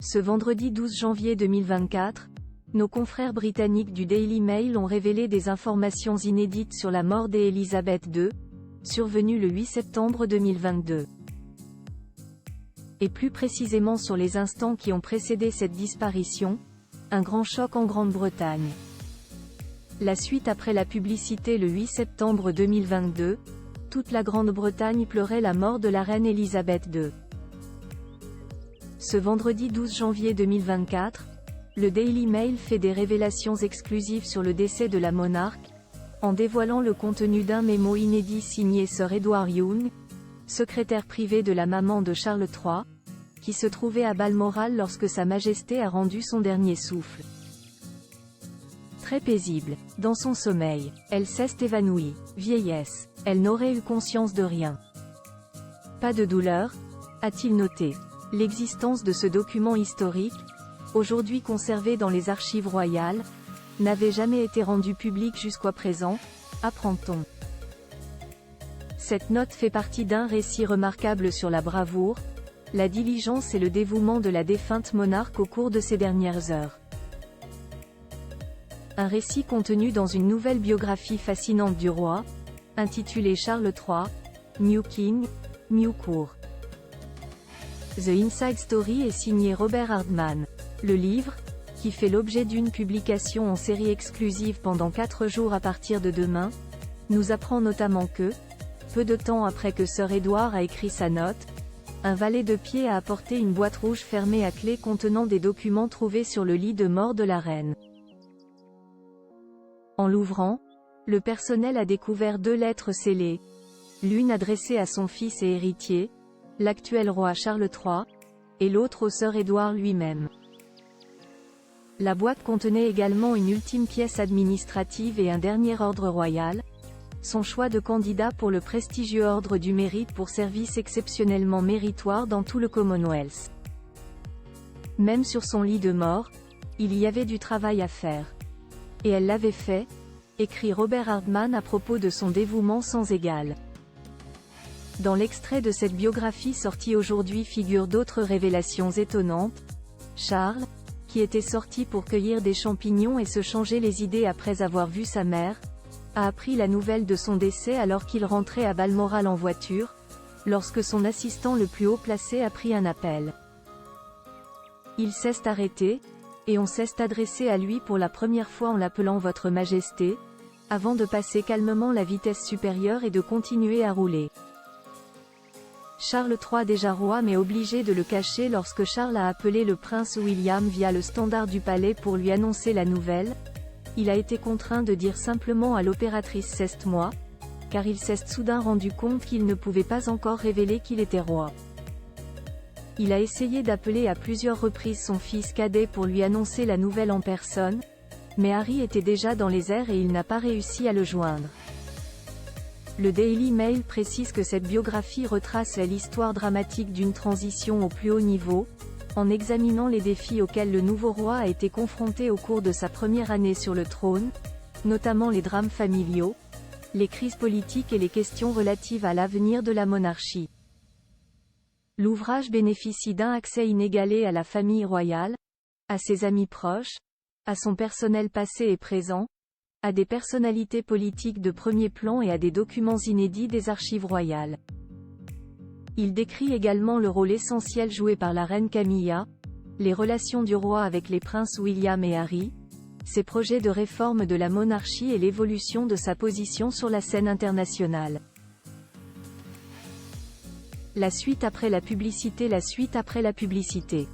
Ce vendredi 12 janvier 2024, nos confrères britanniques du Daily Mail ont révélé des informations inédites sur la mort d'Élisabeth II, survenue le 8 septembre 2022. Et plus précisément sur les instants qui ont précédé cette disparition, un grand choc en Grande-Bretagne. La suite après la publicité le 8 septembre 2022, toute la Grande-Bretagne pleurait la mort de la reine Élisabeth II. Ce vendredi 12 janvier 2024, le Daily Mail fait des révélations exclusives sur le décès de la monarque, en dévoilant le contenu d'un mémo inédit signé Sir Edward Young, secrétaire privé de la maman de Charles III, qui se trouvait à Balmoral lorsque Sa Majesté a rendu son dernier souffle. Très paisible, dans son sommeil, elle s'est évanouie. Vieillesse, elle n'aurait eu conscience de rien. Pas de douleur, a-t-il noté. L'existence de ce document historique, aujourd'hui conservé dans les archives royales, n'avait jamais été rendue publique jusqu'à présent, apprend-on. Cette note fait partie d'un récit remarquable sur la bravoure, la diligence et le dévouement de la défunte monarque au cours de ces dernières heures. Un récit contenu dans une nouvelle biographie fascinante du roi, intitulée Charles III, New King, New Court. The Inside Story est signé Robert Hardman. Le livre, qui fait l'objet d'une publication en série exclusive pendant 4 jours à partir de demain, nous apprend notamment que, peu de temps après que Sir Edward a écrit sa note, un valet de pied a apporté une boîte rouge fermée à clé contenant des documents trouvés sur le lit de mort de la reine. En l'ouvrant, le personnel a découvert 2 lettres scellées, l'une adressée à son fils et héritier, l'actuel roi Charles III, et l'autre au Sir Edward lui-même. La boîte contenait également une ultime pièce administrative et un dernier ordre royal, son choix de candidat pour le prestigieux ordre du mérite pour service exceptionnellement méritoire dans tout le Commonwealth. Même sur son lit de mort, il y avait du travail à faire. Et elle l'avait fait, écrit Robert Hardman à propos de son dévouement sans égal. Dans l'extrait de cette biographie sortie aujourd'hui figurent d'autres révélations étonnantes. Charles, qui était sorti pour cueillir des champignons et se changer les idées après avoir vu sa mère, a appris la nouvelle de son décès alors qu'il rentrait à Balmoral en voiture, lorsque son assistant le plus haut placé a pris un appel. Il s'est arrêté, et on s'est adressé à lui pour la première fois en l'appelant Votre Majesté, avant de passer calmement la vitesse supérieure et de continuer à rouler. Charles III déjà roi mais obligé de le cacher lorsque Charles a appelé le prince William via le standard du palais pour lui annoncer la nouvelle, il a été contraint de dire simplement à l'opératrice Ceste-moi, car il s'est soudain rendu compte qu'il ne pouvait pas encore révéler qu'il était roi. Il a essayé d'appeler à plusieurs reprises son fils cadet pour lui annoncer la nouvelle en personne, mais Harry était déjà dans les airs et il n'a pas réussi à le joindre. Le Daily Mail précise que cette biographie retrace l'histoire dramatique d'une transition au plus haut niveau, en examinant les défis auxquels le nouveau roi a été confronté au cours de sa première année sur le trône, notamment les drames familiaux, les crises politiques et les questions relatives à l'avenir de la monarchie. L'ouvrage bénéficie d'un accès inégalé à la famille royale, à ses amis proches, à son personnel passé et présent, à des personnalités politiques de premier plan et à des documents inédits des archives royales. Il décrit également le rôle essentiel joué par la reine Camilla, les relations du roi avec les princes William et Harry, ses projets de réforme de la monarchie et l'évolution de sa position sur la scène internationale. La suite après la publicité. La suite après la publicité.